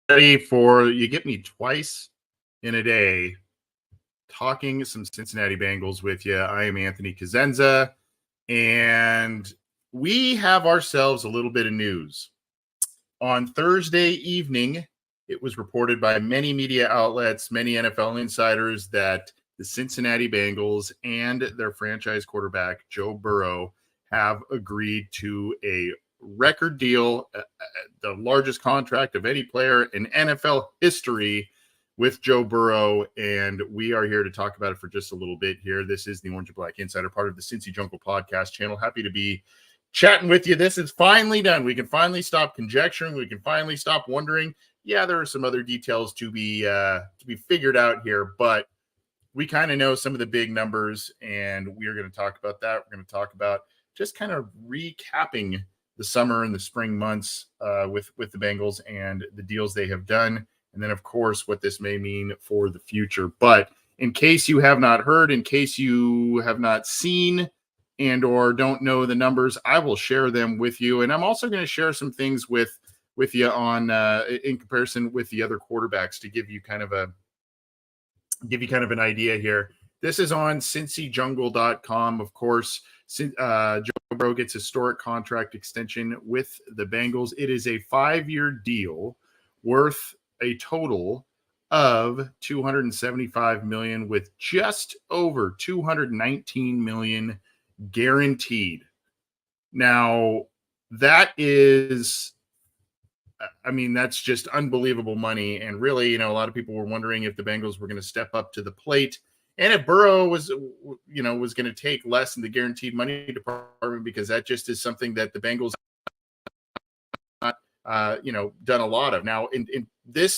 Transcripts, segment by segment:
Ready for you get me twice in a day talking some Cincinnati Bengals with you. I am Anthony Cosenza, and we have ourselves a little bit of news. On Thursday evening, it was reported by many media outlets, many NFL insiders, that the Cincinnati Bengals and their franchise quarterback, Joe Burrow, have agreed to a record deal, the largest contract of any player in NFL history with Joe Burrow. And we are here to talk about it for just a little bit here. This is the Orange and Black Insider, part of the Cincy Jungle podcast channel. Happy to be chatting with you. This is finally done. We can finally stop conjecturing. We can finally stop wondering. Yeah, there are some other details to be figured out here, but we kind of know some of the big numbers, and we are going to talk about that. We're going to talk about just kind of recapping the summer and the spring months with the Bengals and the deals they have done. And then, of course, what this may mean for the future. But in case you have not heard, in case you have not seen and or don't know the numbers, I will share them with you. And I'm also going to share some things with you on in comparison with the other quarterbacks to give you kind of an idea here. This is on cincyjungle.com, of course. Joe Burrow gets historic contract extension with the Bengals. It is a 5-year deal worth a total of $275 million, with just over $219 million guaranteed. Now, that is, I mean, that's just unbelievable money. And really, a lot of people were wondering if the Bengals were going to step up to the plate, and if Burrow was going to take less in the guaranteed money department, because that just is something that the Bengals not, done a lot of. Now, in a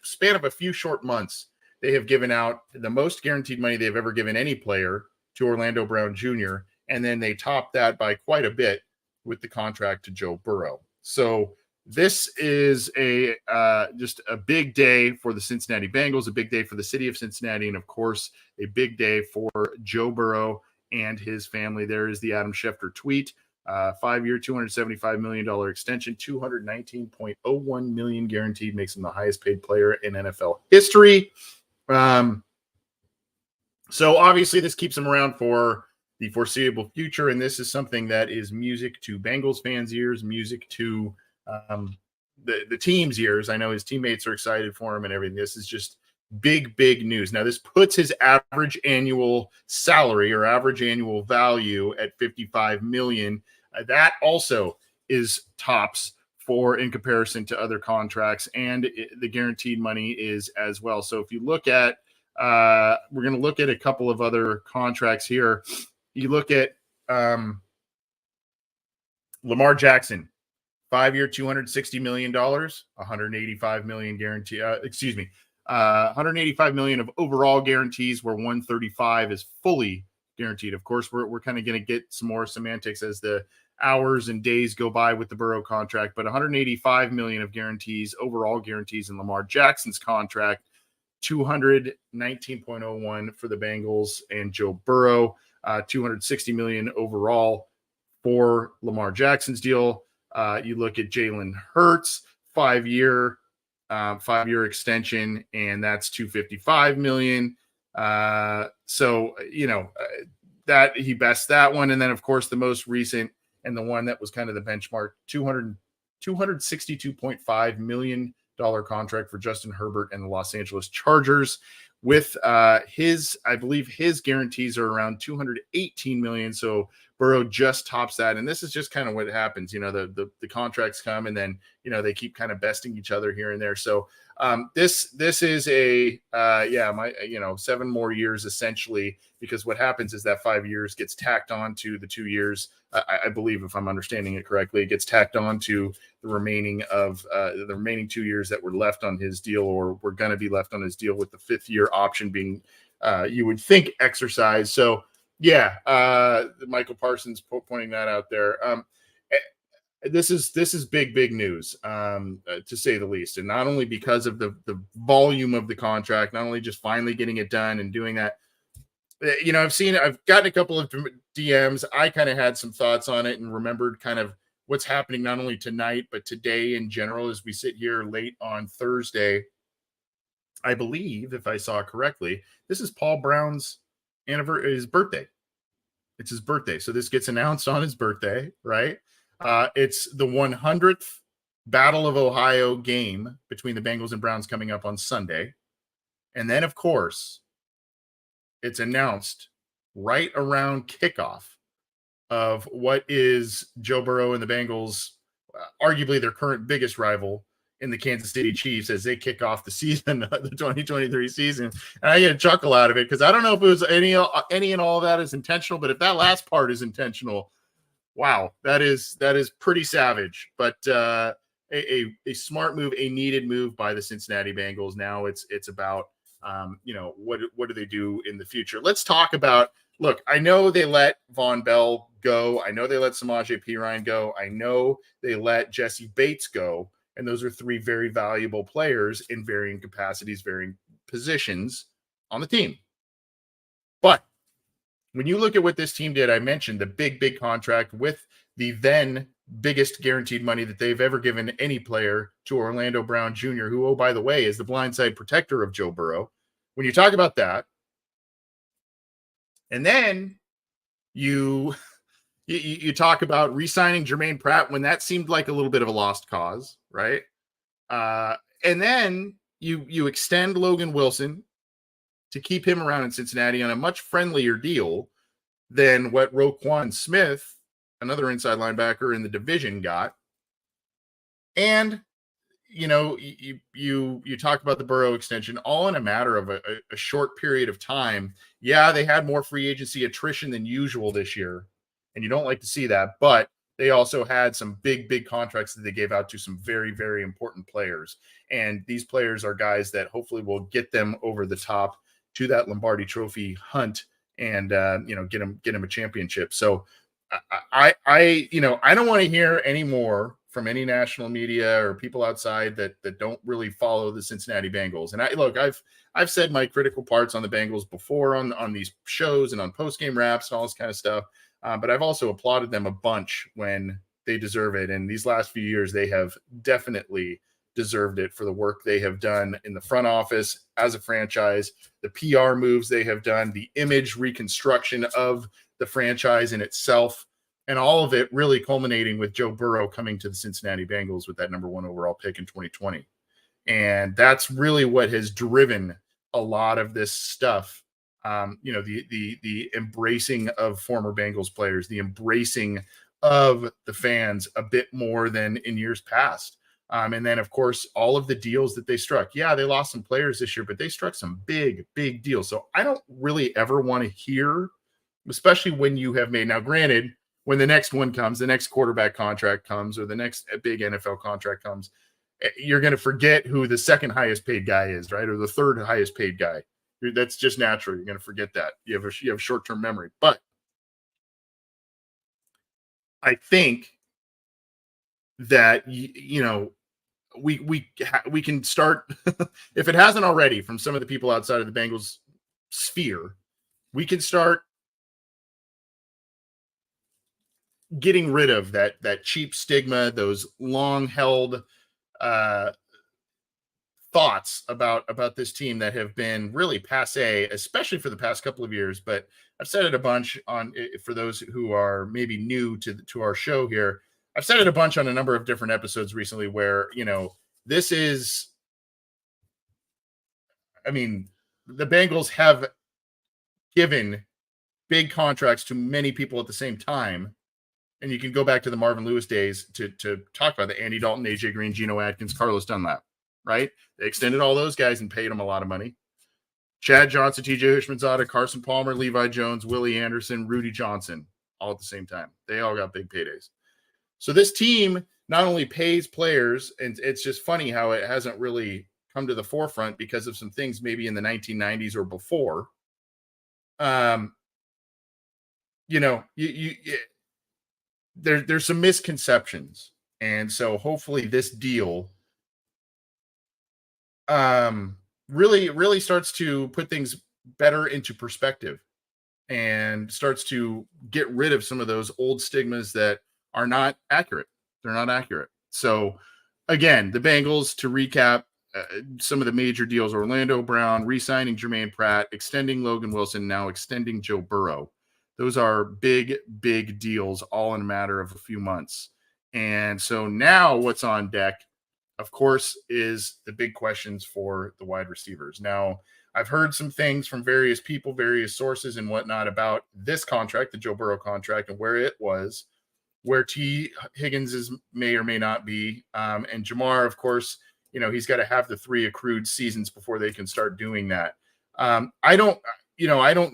span of a few short months, they have given out the most guaranteed money they've ever given any player to Orlando Brown Jr., and then they topped that by quite a bit with the contract to Joe Burrow. So this is just a big day for the Cincinnati Bengals, a big day for the city of Cincinnati, and, of course, a big day for Joe Burrow and his family. There is the Adam Schefter tweet. 5-year, $275 million extension, $219.01 million guaranteed, makes him the highest paid player in NFL history. So obviously this keeps him around for the foreseeable future, and this is something that is music to Bengals fans' ears, music to the team's ears. I know his teammates are excited for him and everything. This is just big news. Now, this puts his average annual salary or average annual value at $55 million. That also is tops in comparison to other contracts, and the guaranteed money is as well. So if you look at, we're going to look at a couple of other contracts here. You look at Lamar Jackson, 5-year, $260 million, $185 million guarantee. $185 million of overall guarantees, where $135 is fully guaranteed. Of course, we're kind of going to get some more semantics as the hours and days go by with the Burrow contract, but $185 million of guarantees, overall guarantees in Lamar Jackson's contract, $219.01 for the Bengals and Joe Burrow, $260 million overall for Lamar Jackson's deal. You look at Jalen Hurts, 5-year extension, and that's $255 million. So, that he bests that one. And then, of course, the most recent and the one that was kind of the benchmark, $262.5 million contract for Justin Herbert and the Los Angeles Chargers. With I believe his guarantees are around $218 million. So Burrow just tops that. And this is just kind of what happens. The contracts come and then, they keep kind of besting each other here and there. So this is a 7 more years essentially, because what happens is that 5 years gets tacked on to the 2 years. I believe, if I'm understanding it correctly, it gets tacked on to the remaining 2 years that were left on his deal, or were going to be left on his deal, with the 5th year option being, you would think, exercised. So Michael Parsons pointing that out there. This is big news, to say the least, and not only because of the volume of the contract, not only just finally getting it done and doing that. I've gotten a couple of DMs. I kind of had some thoughts on it and remembered kind of what's happening not only tonight, but today in general, as we sit here late on Thursday. I believe, if I saw correctly, this is Paul Brown's his birthday. It's his birthday. So this gets announced on his birthday, right? It's the 100th Battle of Ohio game between the Bengals and Browns coming up on Sunday. And then, of course, it's announced right around kickoff of what is Joe Burrow and the Bengals, arguably their current biggest rival, in the Kansas City Chiefs, as they kick off the season, the 2023 season. And I get a chuckle out of it, because I don't know if it was any and all of that is intentional, but if that last part is intentional, wow, that is pretty savage. But a smart move, a needed move by the Cincinnati Bengals. Now it's about what do they do in the future? Let's talk about. Look, I know they let Von Bell go. I know they let Samaje Perine go. I know they let Jesse Bates go. And those are 3 very valuable players in varying capacities, varying positions on the team. But when you look at what this team did, I mentioned the big contract with the then biggest guaranteed money that they've ever given any player to Orlando Brown Jr., who, oh, by the way, is the blindside protector of Joe Burrow. When you talk about that, and then you talk about re-signing Jermaine Pratt when that seemed like a little bit of a lost cause, right? And then you extend Logan Wilson to keep him around in Cincinnati on a much friendlier deal than what Roquan Smith, another inside linebacker in the division, got. And you talk about the Burrow extension, all in a matter of a short period of time. Yeah, they had more free agency attrition than usual this year, and you don't like to see that, but they also had some big contracts that they gave out to some very, very important players. And these players are guys that hopefully will get them over the top to that Lombardi Trophy hunt and, get them a championship. So I don't want to hear any more from any national media or people outside that don't really follow the Cincinnati Bengals. And I've said my critical parts on the Bengals before on these shows and on post-game wraps and all this kind of stuff. But I've also applauded them a bunch when they deserve it. And these last few years, they have definitely deserved it for the work they have done in the front office as a franchise, the PR moves they have done, the image reconstruction of the franchise in itself, and all of it really culminating with Joe Burrow coming to the Cincinnati Bengals with that number 1 overall pick in 2020. And that's really what has driven a lot of this stuff. The embracing of former Bengals players, the embracing of the fans a bit more than in years past. And then, of course, all of the deals that they struck. Yeah, they lost some players this year, but they struck some big deals. So I don't really ever want to hear, especially when you have made, now granted, when the next one comes, the next quarterback contract comes, or the next big NFL contract comes, you're going to forget who the second highest paid guy is, right? Or the third highest paid guy. That's just natural. You're going to forget that. You have short-term memory. But I think that, we can start, if it hasn't already, from some of the people outside of the Bengals sphere, we can start getting rid of that cheap stigma, those long held thoughts about this team that have been really passe, especially for the past couple of years. But I've said it a bunch for those who are maybe new to our show here. I've said it a bunch on a number of different episodes recently where, this is, I mean, the Bengals have given big contracts to many people at the same time. And you can go back to the Marvin Lewis days to talk about the Andy Dalton, AJ Green, Geno Atkins, Carlos Dunlap, right? They extended all those guys and paid them a lot of money. Chad Johnson, TJ Houshmandzadeh, Carson Palmer, Levi Jones, Willie Anderson, Rudy Johnson, all at the same time. They all got big paydays. So this team not only pays players, and it's just funny how it hasn't really come to the forefront because of some things maybe in the 1990s or before. There's some misconceptions, and so hopefully this deal really starts to put things better into perspective and starts to get rid of some of those old stigmas that are not accurate. They're not accurate. So again, the Bengals, to recap, some of the major deals: Orlando Brown, re-signing Jermaine Pratt, extending Logan Wilson, now extending Joe Burrow. Those are big, big deals, all in a matter of a few months. And so now what's on deck, of course, is the big questions for the wide receivers. Now, I've heard some things from various people, various sources and whatnot about this contract, the Joe Burrow contract, and where it was, where T. Higgins may or may not be. And Jamar, of course, he's got to have the 3 accrued seasons before they can start doing that. I don't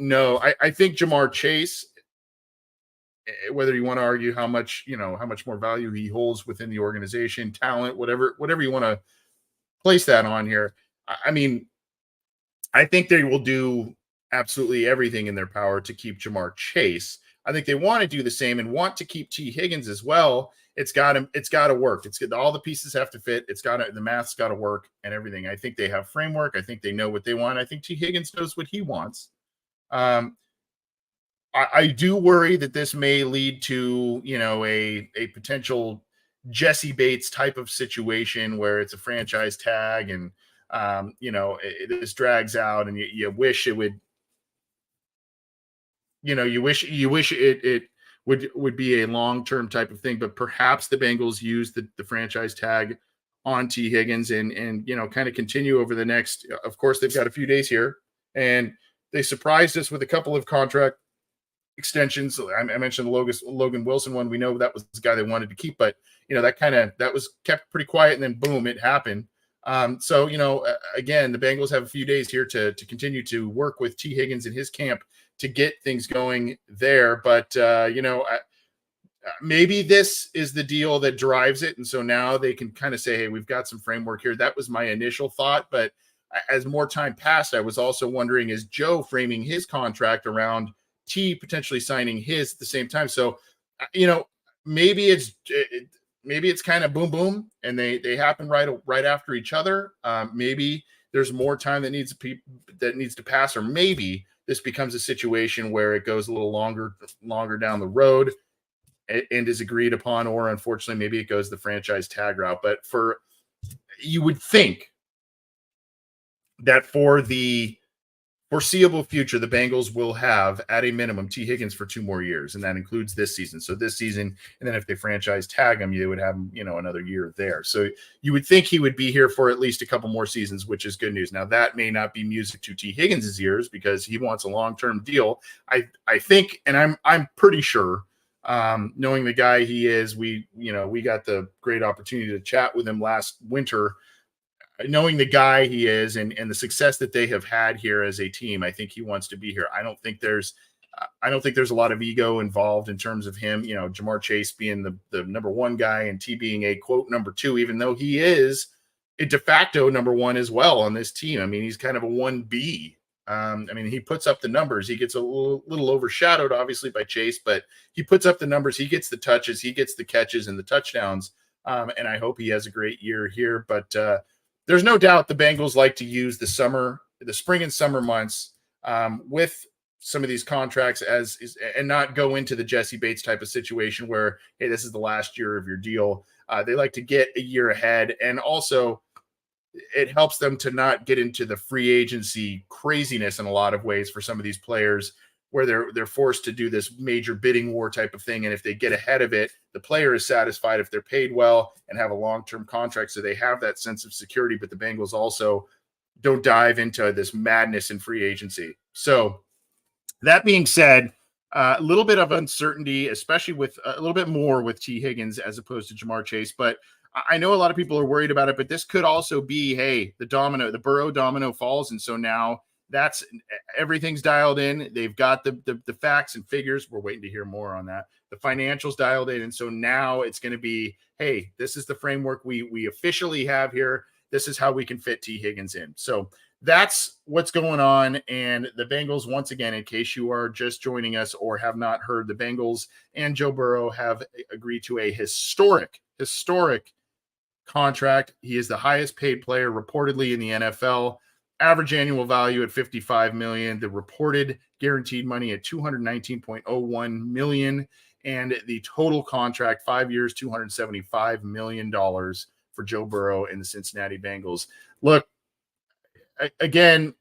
know. I think Jamar Chase, whether you want to argue how much more value he holds within the organization, talent, whatever you want to place that on here. I mean, I think they will do absolutely everything in their power to keep Jamar Chase. I think they want to do the same and want to keep T. Higgins as well. It's got to work. All the pieces have to fit. The math's got to work and everything. I think they have framework. I think they know what they want. I think T. Higgins knows what he wants. I do worry that this may lead to, a potential Jesse Bates type of situation where it's a franchise tag and, this drags out and you wish it would, you wish it would be a long-term type of thing, but perhaps the Bengals use the franchise tag on T. Higgins and kind of continue over the next, of course, they've got a few days here, and they surprised us with a couple of contract extensions. I mentioned the Logan Wilson one. We know that was the guy they wanted to keep, but that was kept pretty quiet, and then boom, it happened. So again, the Bengals have a few days here to continue to work with T. Higgins and his camp to get things going there. But maybe this is the deal that drives it, and so now they can kind of say, hey, we've got some framework here. That was my initial thought, but as more time passed, I was also wondering, is Joe framing his contract around T potentially signing his at the same time? So maybe it's kind of boom boom and they happen right after each other. Maybe there's more time that needs to pass, or maybe this becomes a situation where it goes a little longer down the road and is agreed upon, or unfortunately maybe it goes the franchise tag route. But you would think that for the foreseeable future, the Bengals will have, at a minimum, T. Higgins for 2 more years, and that includes this season. So this season, and then if they franchise tag him, you would have him, another year there. So you would think he would be here for at least a couple more seasons, which is good news. Now, that may not be music to T. Higgins' ears because he wants a long-term deal. I think, and I'm pretty sure, knowing the guy he is, we got the great opportunity to chat with him last winter. Knowing the guy he is and the success that they have had here as a team, I think he wants to be here. I don't think there's a lot of ego involved in terms of him. Jamar Chase being the number 1 guy and T being a quote number 2, even though he is a de facto number 1 as well on this team. I mean, he's kind of a 1B. He puts up the numbers. He gets a little overshadowed, obviously, by Chase, but he puts up the numbers. He gets the touches, he gets the catches and the touchdowns. And I hope he has a great year here. But there's no doubt the Bengals like to use the spring and summer months with some of these contracts and not go into the Jesse Bates type of situation where, hey, this is the last year of your deal. They like to get a year ahead, and also it helps them to not get into the free agency craziness in a lot of ways for some of these players where they're forced to do this major bidding war type of thing. And if they get ahead of it, the player is satisfied if they're paid well and have a long-term contract. So they have that sense of security, but the Bengals also don't dive into this madness in free agency. So that being said, a little bit of uncertainty, especially with a little bit more with T. Higgins as opposed to Jamar Chase. But I know a lot of people are worried about it, but this could also be, hey, the Burrow domino falls. And so now everything's dialed in. They've got the facts and figures. We're waiting to hear more on that. The financials dialed in. And so now it's going to be, hey, this is the framework we officially have here. This is how we can fit T. Higgins in. So that's what's going on. And the Bengals, once again, in case you are just joining us or have not heard, the Bengals and Joe Burrow have agreed to a historic contract. He is the highest paid player reportedly in the NFL. Average annual value at $55 million. The reported guaranteed money at $219.01 million. And the total contract, 5 years, $275 million for Joe Burrow and the Cincinnati Bengals. Look, again,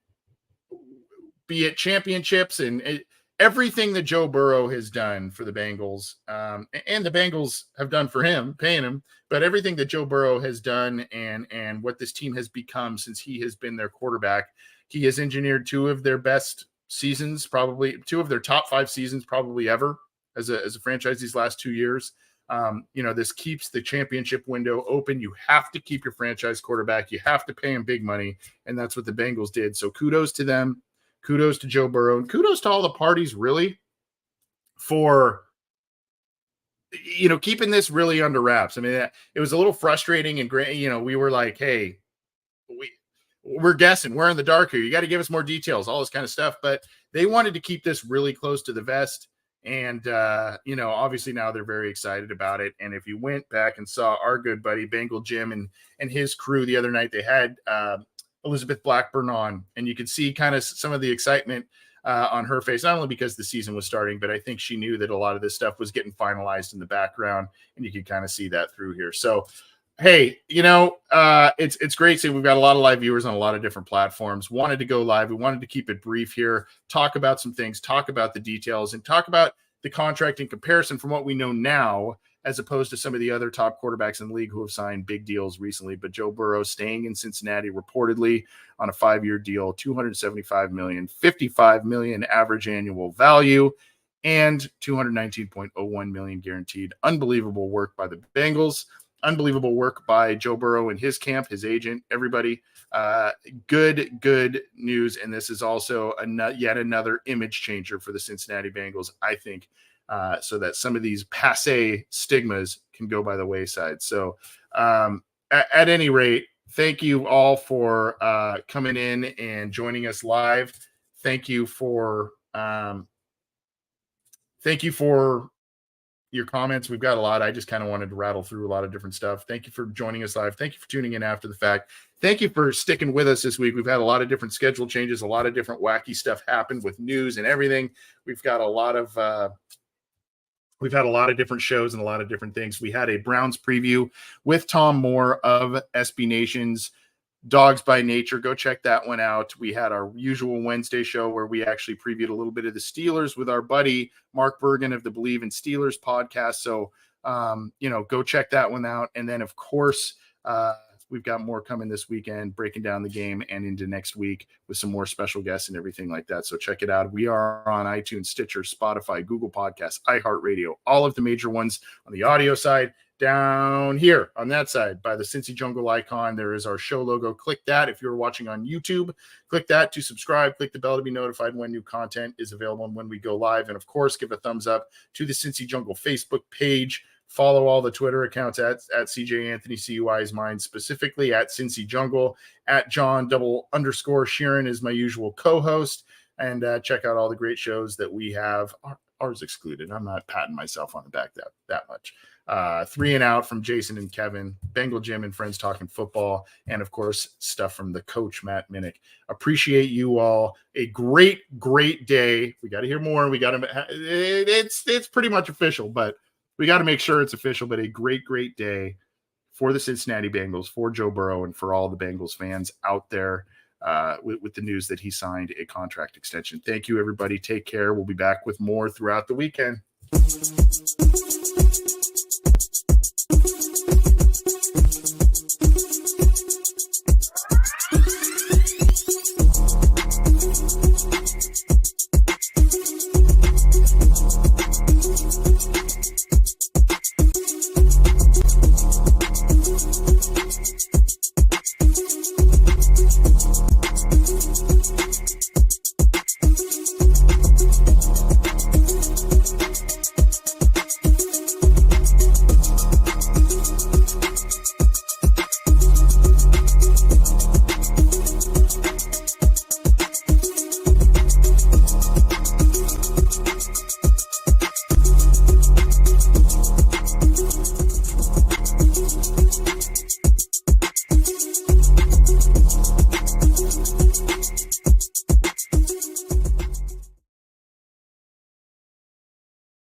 be it championships and everything that Joe Burrow has done for the Bengals, and the Bengals have done for him, paying him, but everything that Joe Burrow has done and what this team has become since he has been their quarterback, he has engineered two of their best seasons, probably two of their top 5 seasons, probably ever as a franchise these last 2 years. This keeps the championship window open. You have to keep your franchise quarterback. You have to pay him big money. And that's what the Bengals did. So kudos to them. Kudos to Joe Burrow. And kudos to all the parties, really, for, keeping this really under wraps. I mean, it was a little frustrating. And, we were like, hey, we're guessing. We're in the dark here. You got to give us more details, all this kind of stuff. But they wanted to keep this really close to the vest. And, obviously now they're very excited about it. And if you went back and saw our good buddy Bengal Jim and his crew the other night, they had Elizabeth Blackburn on, and you could see kind of some of the excitement on her face, not only because the season was starting, but I think she knew that a lot of this stuff was getting finalized in the background, and you could kind of see that through here. So, hey, it's great seeing we've got a lot of live viewers on a lot of different platforms. Wanted to go live. We wanted to keep it brief here, talk about some things, talk about the details, and talk about the contract in comparison from what we know now, as opposed to some of the other top quarterbacks in the league who have signed big deals recently. But Joe Burrow staying in Cincinnati reportedly on a 5-year deal, $275 million, $55 million average annual value, and $219.01 million guaranteed. Unbelievable work by the Bengals. Unbelievable work by Joe Burrow and his camp, his agent, everybody. Good news. And this is also yet another image changer for the Cincinnati Bengals, I think, so that some of these passé stigmas can go by the wayside. So at any rate, thank you all for coming in and joining us live. Thank you for your comments. We've got a lot. I just kind of wanted to rattle through a lot of different stuff. Thank you for joining us live. Thank you for tuning in after the fact. Thank you for sticking with us this week. We've had a lot of different schedule changes, a lot of different wacky stuff happened with news and everything. We've got a lot of different shows and a lot of different things. We had a Browns preview with Tom Moore of SB Nation's Dogs by Nature. Go check that one out. We had our usual Wednesday show where we actually previewed a little bit of the Steelers with our buddy Mark Bergen of the Believe in Steelers podcast. So, go check that one out. And then, of course, we've got more coming this weekend, breaking down the game and into next week with some more special guests and everything like that. So check it out. We are on iTunes, Stitcher, Spotify, Google Podcasts, iHeartRadio, all of the major ones on the audio side. Down here on that side by the Cincy Jungle icon, there is our show logo. Click that. If you're watching on YouTube, click that to subscribe. Click the bell to be notified when new content is available and when we go live. And of course, give a thumbs up to the Cincy Jungle Facebook page. Follow all the Twitter accounts at CJ Anthony CUI is mine, specifically at Cincy Jungle, at John_Sheeran is my usual co-host. And check out all the great shows that we have. Ours excluded. I'm not patting myself on the back that much. 3 and Out from Jason and Kevin, Bengal Jim and Friends Talking Football, and of course stuff from the coach Matt Minnick. Appreciate you all. A great day. We got to hear more. We got to. It's pretty much official, but we got to make sure it's official. But a great day for the Cincinnati Bengals, for Joe Burrow, and for all the Bengals fans out there. with the news that he signed a contract extension. Thank you, everybody. Take care. We'll be back with more throughout the weekend.